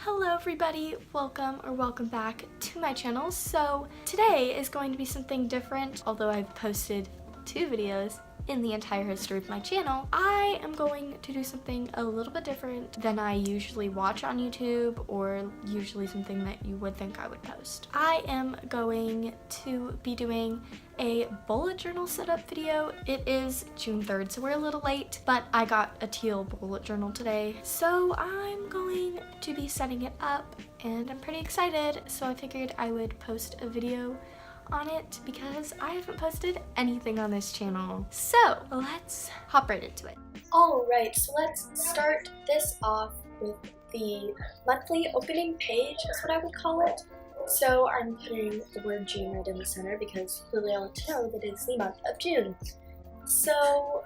Hello everybody, welcome back to my channel. So today is going to be something different. Although I've posted 2 videos in the entire history of my channel, I am going to do something a little bit different than I usually watch on YouTube, or usually something that you would think I would post. I am going to be doing a bullet journal setup video. It is June 3rd, so we're a little late, but I got a teal bullet journal today. So I'm going to be setting it up and I'm pretty excited. So I figured I would post a video on it because I haven't posted anything on this channel. So let's hop right into it. Alright, so let's start this off with the monthly opening page, is what I would call it. So I'm putting the word June right in the center because really I want to know that it's the month of June. So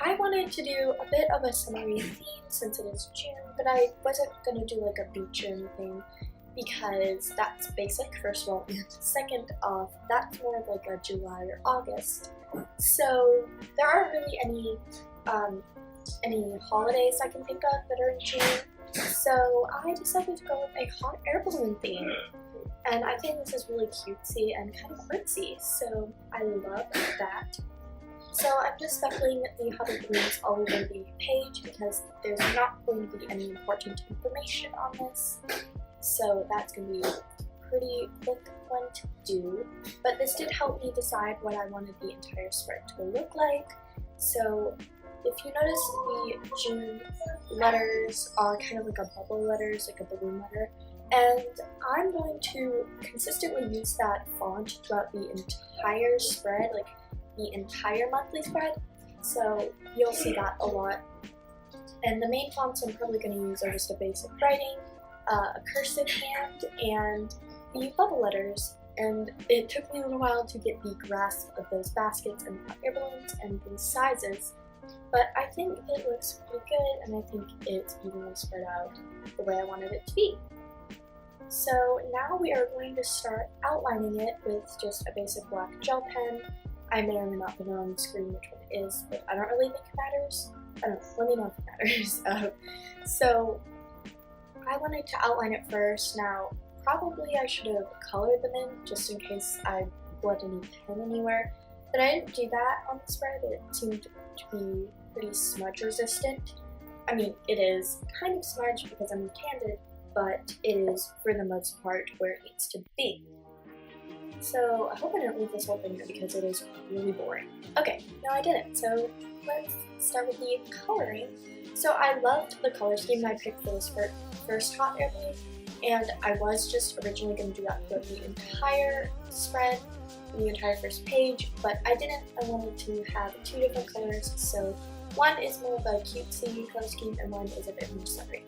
I wanted to do a bit of a summery theme since it is June, but I wasn't going to do like a beach or anything because that's basic, first of all, and second off, that's more of like a July or August. So there aren't really any holidays I can think of that are in June. So I decided to go with a hot air balloon theme. And I think this is really cutesy and kind of artsy, so I love that. So I'm just speckling the hot air balloons all over the page because there's not going to be any important information on this. So that's going to be a pretty quick one to do. But this did help me decide what I wanted the entire spread to look like. So if you notice, the June letters are kind of like a bubble letters, like a balloon letter. And I'm going to consistently use that font throughout the entire spread, like the entire monthly spread. So you'll see that a lot. And the main fonts I'm probably going to use are just a basic writing, a cursive hand, and the bubble letters. And it took me a little while to get the grasp of those baskets and hot air balloons and the sizes. But I think it looks pretty good, and I think it's evenly spread out the way I wanted it to be. So now we are going to start outlining it with just a basic black gel pen. I may or may not put it on the screen which one it is, but I don't really think it matters. I don't know, let me know if it matters. So I wanted to outline it first. Now, probably I should have colored them in just in case I bled any pen anywhere, but I didn't do that on the spread. It seemed to be pretty smudge resistant. I mean, it is kind of smudged because I'm left-handed, but it is, for the most part, where it needs to be. So I hope I didn't leave this whole thing here because it is really boring. Okay, no I didn't, so let's start with the coloring. So I loved the color scheme I picked for this first hot air balloon, and I was just originally going to do that for the entire spread, the entire first page, but I didn't. I wanted to have 2 different colors, so one is more of a cutesy color scheme and one is a bit more summery.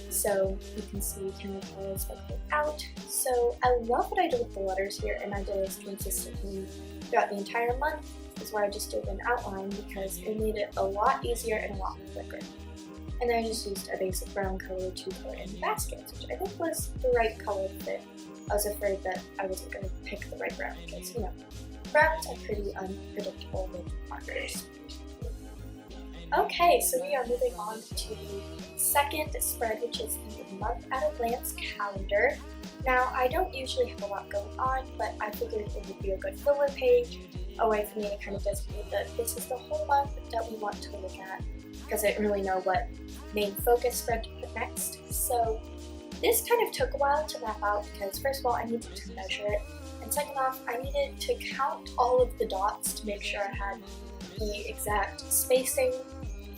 So you can see kind of how it's speckled out. So I love what I did with the letters here, and I did this consistently throughout the entire month. This is where I just did an outline because it made it a lot easier and a lot quicker. And then I just used a basic brown color to color in the baskets, which I think was the right color fit. I was afraid that I wasn't going to pick the right brown because, you know, browns are pretty unpredictable with markers. Okay, so we are moving on to the second spread, which is the month at a glance calendar. Now, I don't usually have a lot going on, but I figured it would be a good filler page, a way for me to kind of designate that this is the whole month that we want to look at, because I didn't really know what main focus spread to put next. So this kind of took a while to map out because first of all, I needed to measure it, and second off, I needed to count all of the dots to make sure I had the exact spacing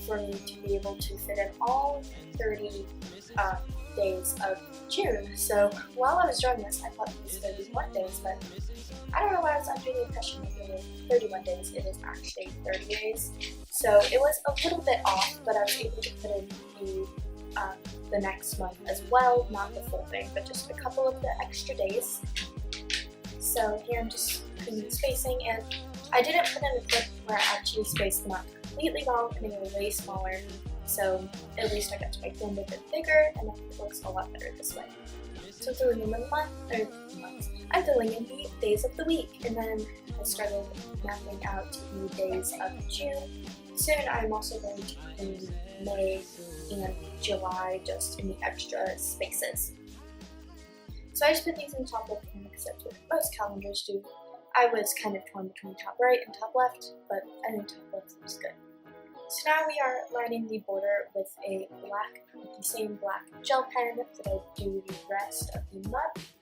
for me to be able to fit in all 30 days of June. So while I was drawing this, I thought it was 31 days, but I don't know why I was under the impression that it was 31 days. It is actually 30 days. So it was a little bit off, but I was able to put in the next month as well, not the full thing, but just a couple of the extra days. So here I'm just putting the spacing, and I didn't put in a clip where I actually spaced them out completely wrong and they were way smaller, so at least I got to make them a bit bigger, and I think it looks a lot better this way. So filling in the I'm filling in the days of the week, and then I started mapping out the days of June. Soon I'm also going to put in May and July just in the extra spaces. So I just put these in top left corner because that's what most calendars do. I was kind of torn between top right and top left, but I think top left looks good. So now we are lining the border with the same black gel pen that I do the rest of the month.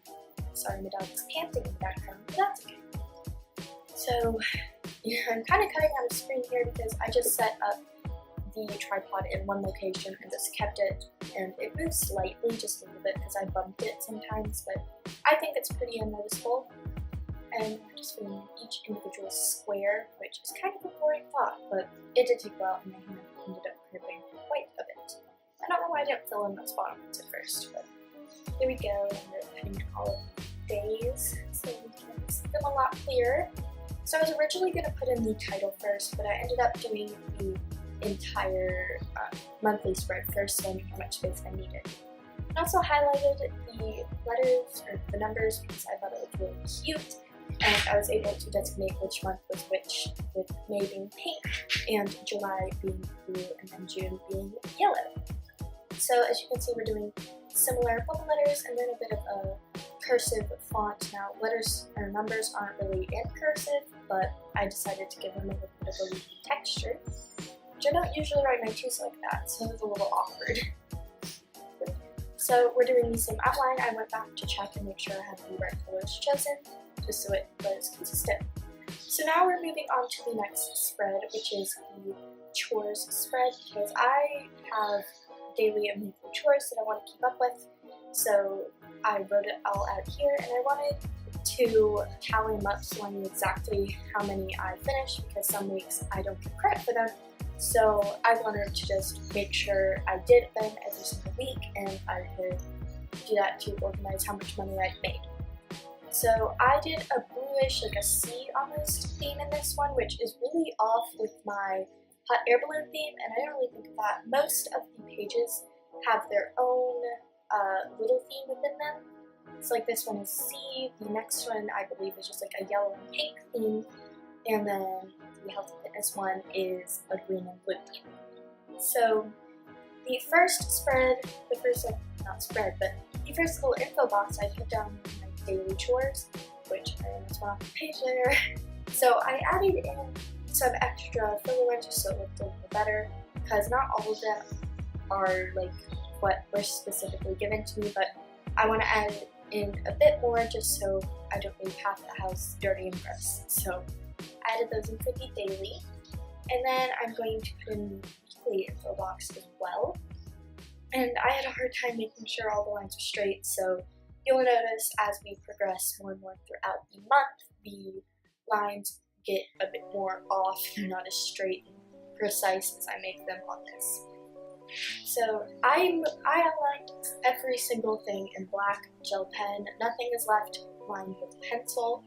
Sorry, my dog's panting in the background, but that's okay. So I'm kind of cutting out of screen here because I just set up the tripod in one location and just kept it, and it moves slightly, just a little bit because I bumped it sometimes, but I think it's pretty unnoticeable. And I'm just filling in each individual square, which is kind of a boring thought, but it did take a while and my hand ended up crimping quite a bit. I don't know why I didn't fill in those bottom ones at first, but here we go, and we're cutting all of the days so we can see them a lot clearer. So I was originally going to put in the title first, but I ended up doing the entire monthly spread first, so I knew how much space I needed. I also highlighted the letters, or the numbers, because I thought it was really cute, and I was able to designate which month was which, with May being pink, and July being blue, and then June being yellow. So as you can see, we're doing similar bubble letters, and then a bit of a cursive font. Now, letters or numbers aren't really in cursive, but I decided to give them a little bit of a leafy texture, which I don't usually write my twos like that, so it was a little awkward. So we're doing the same outline. I went back to check and make sure I had the right colors chosen, just so it was consistent. So now we're moving on to the next spread, which is the chores spread, because I have daily and weekly chores that I want to keep up with. So I wrote it all out here, and I wanted to tally them up so I knew exactly how many I finished, because some weeks I don't get credit for them. So I wanted to just make sure I did them every single week, and I could do that to organize how much money I made. So I did a bluish, like a sea almost theme in this one, which is really off with my hot air balloon theme, and I don't really think of that. Most of the pages have their own little theme within them. So like this one is sea, the next one I believe is just like a yellow and pink theme, and then the health and fitness one is a green and blue theme. So the first spread, the first little info box I put down my daily chores, which I almost went off the page there. So I added in some extra filler ones just so it looked a little better, because not all of them are like what were specifically given to me, but I want to add in a bit more just so I don't leave half the house dirty and gross. So I added those in for the daily, and then I'm going to put in the weekly info box as well. And I had a hard time making sure all the lines were straight, so you'll notice as we progress more and more throughout the month, the lines get a bit more off. They're not as straight and precise as I make them on this. So I outlined every single thing in black gel pen. Nothing is left lined with pencil.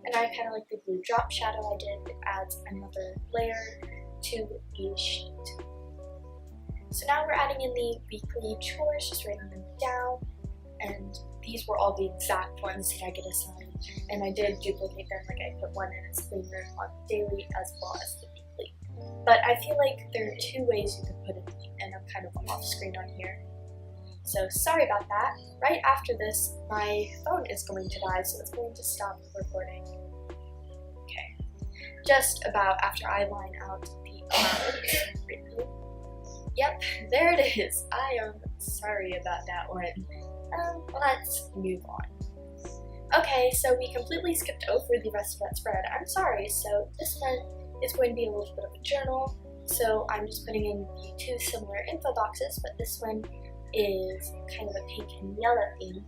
And I kind of like the blue drop shadow I did. It adds another layer to the sheet. So now we're adding in the weekly chores, just writing them down. And these were all the exact ones that I get assigned. And I did duplicate them, like I put one in its clean room on daily as well as the weekly. But I feel like there are two ways you could put it, and I'm kind of off screen on here. So sorry about that. Right after this, my phone is going to die, so it's going to stop recording. Okay. Just about after I line out the arms. Yep, there it is. I am sorry about that one. Let's move on. Okay, so we completely skipped over the rest of that spread. I'm sorry. So this one is going to be a little bit of a journal. So I'm just putting in the two similar info boxes, but this one is kind of a pink and yellow theme.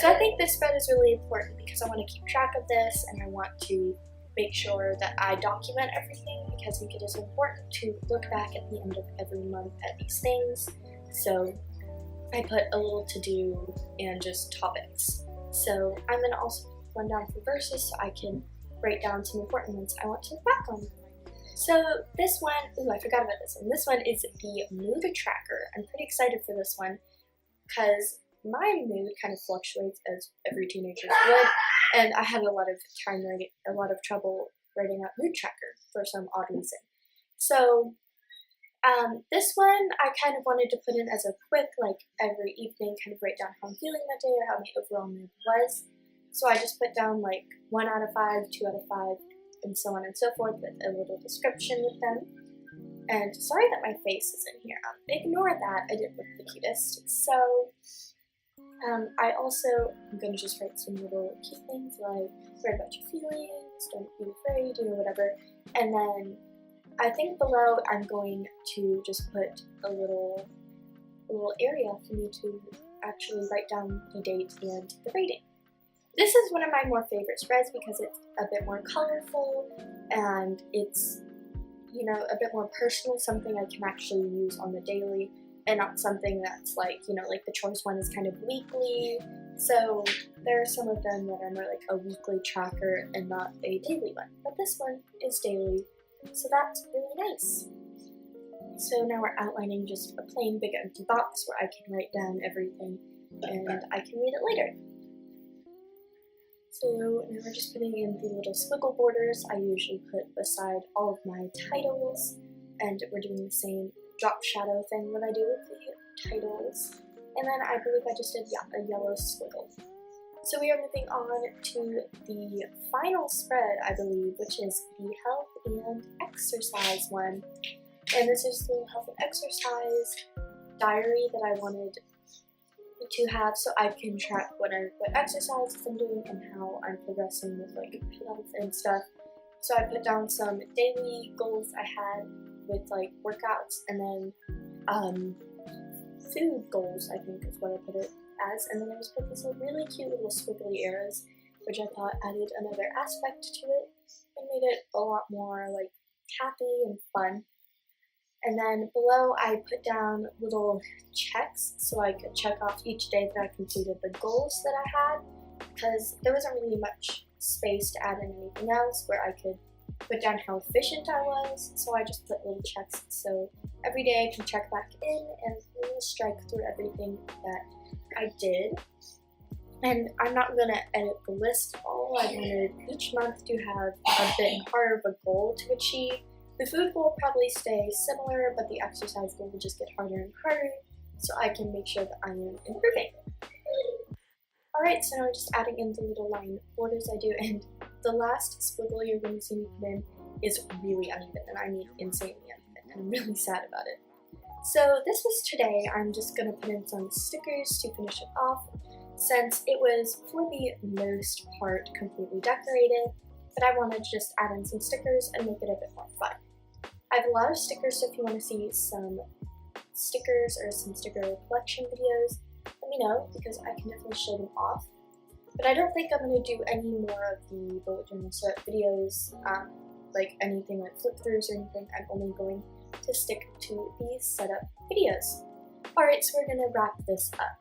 So I think this spread is really important because I want to keep track of this, and I want to make sure that I document everything, because I think it is important to look back at the end of every month at these things. So I put a little to do and just topics. So I'm going to also put one down for verses so I can write down some important ones I want to look back on. So this one, I forgot about this one. This one is the mood tracker. I'm pretty excited for this one because my mood kind of fluctuates as every teenager would, and I had a lot of trouble writing out mood tracker for some odd reason. So This one I kind of wanted to put in as a quick, like every evening, kind of write down how I'm feeling that day or how my overall mood was. So I just put down like 1 out of 5, 2 out of 5, and so on and so forth with a little description with them. And sorry that my face is in here. Ignore that, I didn't look the cutest. So I also am going to just write some little cute things like write about your feelings, don't be afraid, whatever. And then I think below I'm going to just put a little area for me to actually write down the date and the rating. This is one of my more favorite spreads because it's a bit more colorful and it's, a bit more personal, something I can actually use on the daily and not something that's like, like the choice one is kind of weekly. So there are some of them that are more like a weekly tracker and not a daily one, but this one is daily, so that's really nice. So now we're outlining just a plain big empty box where I can write down everything and I can read it later. So now we're just putting in the little squiggle borders I usually put beside all of my titles, and we're doing the same drop shadow thing that I do with the titles. And then I believe I just did a yellow squiggle. So we are moving on to the final spread, I believe, which is the health and exercise one. And this is the health and exercise diary that I wanted to have so I can track what exercises I'm doing and how I'm progressing with like health and stuff. So I put down some daily goals I had with like workouts, and then food goals I think is what I put it as, and then I just put these really cute little squiggly arrows, which I thought added another aspect to it and made it a lot more like happy and fun. And then below I put down little checks so I could check off each day that I completed the goals that I had, because there wasn't really much space to add in anything else where I could put down how efficient I was, so I just put little checks so every day I can check back in and really strike through everything that I did. And I'm not going to edit the list at all. I wanted each month to have a bit harder of a goal to achieve. The food goal will probably stay similar, but the exercise goal will just get harder and harder, so I can make sure that I am improving. Alright, so now we're just adding in the little line borders I do, and the last squiggle you're going to see me put in is really uneven, and I mean insanely uneven, and I'm really sad about it. So this was today. I'm just going to put in some stickers to finish it off, since it was, for the most part, completely decorated, but I wanted to just add in some stickers and make it a bit more fun. I have a lot of stickers, so if you want to see some stickers or some sticker collection videos, let me know, because I can definitely show them off. But I don't think I'm going to do any more of the bullet journal setup videos, like anything like flip throughs or anything. I'm only going to stick to the setup videos. Alright, so we're going to wrap this up.